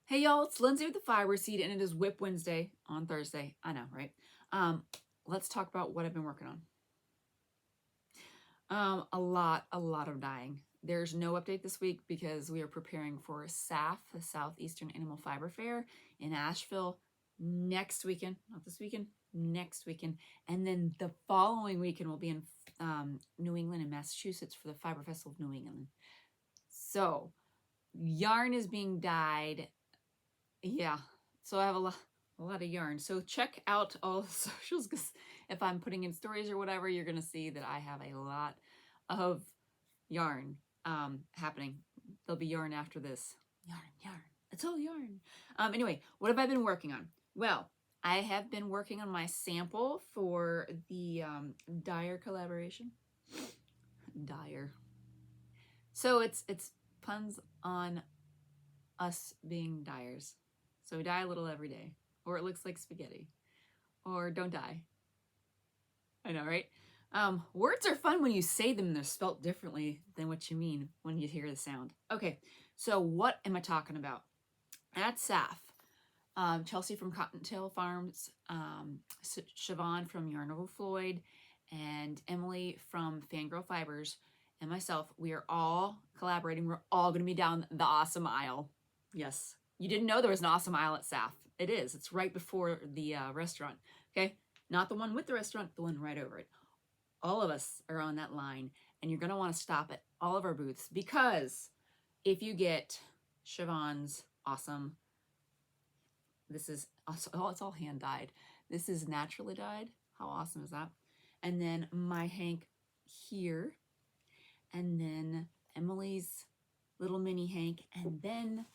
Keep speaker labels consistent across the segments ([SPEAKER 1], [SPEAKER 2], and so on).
[SPEAKER 1] Hey y'all, it's Lindsay with the Fiber Seed, and it is WIP Wednesday on Thursday. I know, right? Let's talk about what I've been working on. A lot of dyeing. There's no update this week because we are preparing for SAFF, the Southeastern Animal Fiber Fair in Asheville next weekend. Not this weekend, next weekend. And then the following weekend we'll be in New England and Massachusetts for the Fiber Festival of New England. So yarn is being dyed. Yeah, so I have a lot of yarn. So check out all the socials, because if I'm putting in stories or whatever, you're gonna see that I have a lot of yarn happening. There'll be yarn after this. Yarn. It's all yarn. Anyway, what have I been working on? Well, I have been working on my sample for the dyer collaboration. Dyer. So it's puns on us being dyers. So we dye a little every day, or it looks like spaghetti, or don't die. I know, right? Words are fun when you say them and they're spelt differently than what you mean when you hear the sound. Okay, so what am I talking about? At SAFF, Chelsea from Cottontail Farms, Siobhan from Yarn Over Floyd, and Emily from Fangirl Fibers, and myself, we are all collaborating. We're all going to be down the awesome aisle. Yes, you didn't know there was an awesome aisle at SAFF. It is. It's right before the restaurant. Okay, not the one with the restaurant, the one right over it. All of us are on that line, and you're going to want to stop at all of our booths, because if you get Siobhan's awesome, this is, oh, it's all hand dyed. This is naturally dyed. How awesome is that? And then my hank here, and then Emily's little mini hank, and then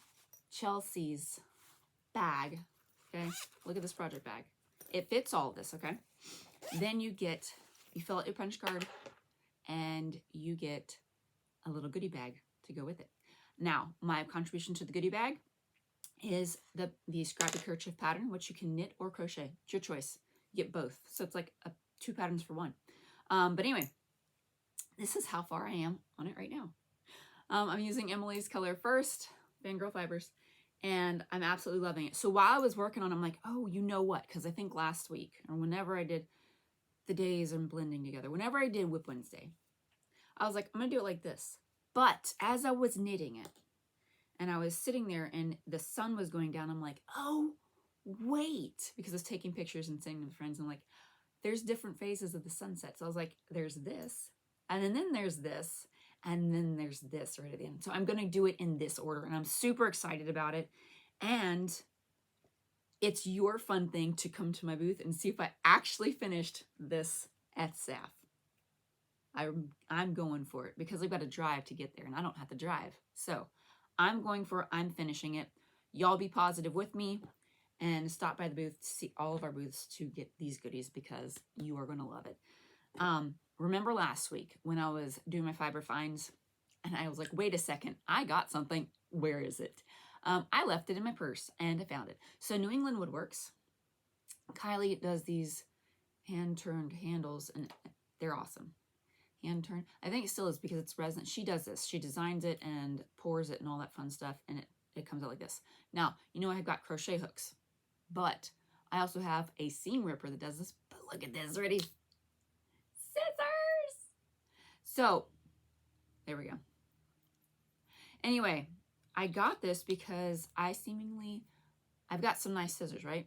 [SPEAKER 1] Chelsea's bag. Okay, look at this project bag. It fits all of this, okay? Then you fill out your punch card, and you get a little goodie bag to go with it. Now, my contribution to the goodie bag is the Scrappy Kerchief pattern, which you can knit or crochet. It's your choice. You get both. So it's like two patterns for one. But anyway, this is how far I am on it right now. I'm using Emily's color first, Fangirl Fibers, and I'm absolutely loving it. So while I was working on it, I'm like, oh, you know what? Because I think last week, or whenever I did the days and blending together, whenever I did WIP Wednesday, I was like, I'm going to do it like this. But as I was knitting it, and I was sitting there and the sun was going down, I'm like, oh, wait, because I was taking pictures and sending them to friends, and like, there's different phases of the sunset. So I was like, there's this, and then there's this, and then there's this right at the end. So I'm going to do it in this order, and I'm super excited about it. And it's your fun thing to come to my booth and see if I actually finished this at SAFF. I'm going for it, because I've got to drive to get there, and I don't have to drive. So I'm finishing it. Y'all be positive with me and stop by the booth to see all of our booths to get these goodies, because you are going to love it. Remember last week when I was doing my fiber finds, and I was like, wait a second, I got something. Where is it? I left it in my purse, and I found it. So New England Woodworks, Kylie does these hand-turned handles, and they're awesome. Hand turn. I think it still is, because it's resin. She does this. She designs it and pours it and all that fun stuff, and it comes out like this. Now, you know, I've got crochet hooks, but I also have a seam ripper that does this. But look at this, ready? Scissors! So, there we go. Anyway, I got this because I've got some nice scissors, right?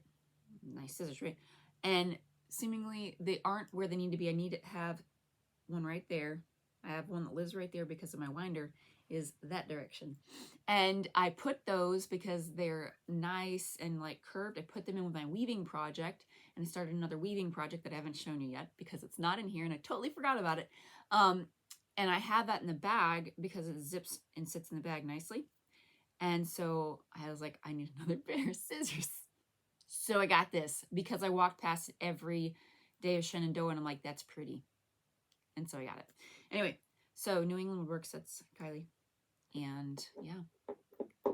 [SPEAKER 1] And seemingly they aren't where they need to be. I need to have one right there. I have one that lives right there because of my winder is that direction. And I put those because they're nice and like curved. I put them in with my weaving project, and I started another weaving project that I haven't shown you yet because it's not in here and I totally forgot about it. And I have that in the bag because it zips and sits in the bag nicely. And so I was like, I need another pair of scissors. So I got this because I walked past it every day of Shenandoah, and I'm like, that's pretty. And so I got it. Anyway, so New England Woodworks, that's Kylie. And yeah,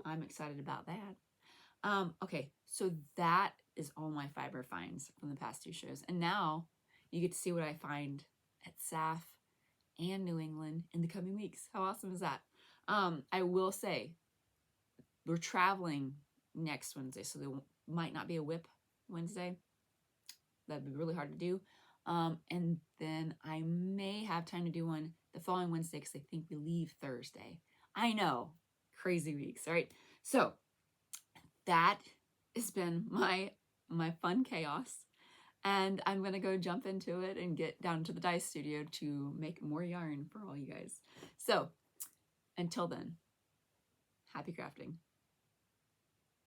[SPEAKER 1] I'm excited about that. Okay, so that is all my fiber finds from the past two shows. And now you get to see what I find at SAFF and New England in the coming weeks. How awesome is that? I will say, we're traveling next Wednesday. So there might not be a WIP Wednesday. That'd be really hard to do. And then I may have time to do one the following Wednesday because I think we leave Thursday. I know, crazy weeks, right? So that has been my fun chaos. And I'm going to go jump into it and get down to the dye studio to make more yarn for all you guys. So until then, happy crafting.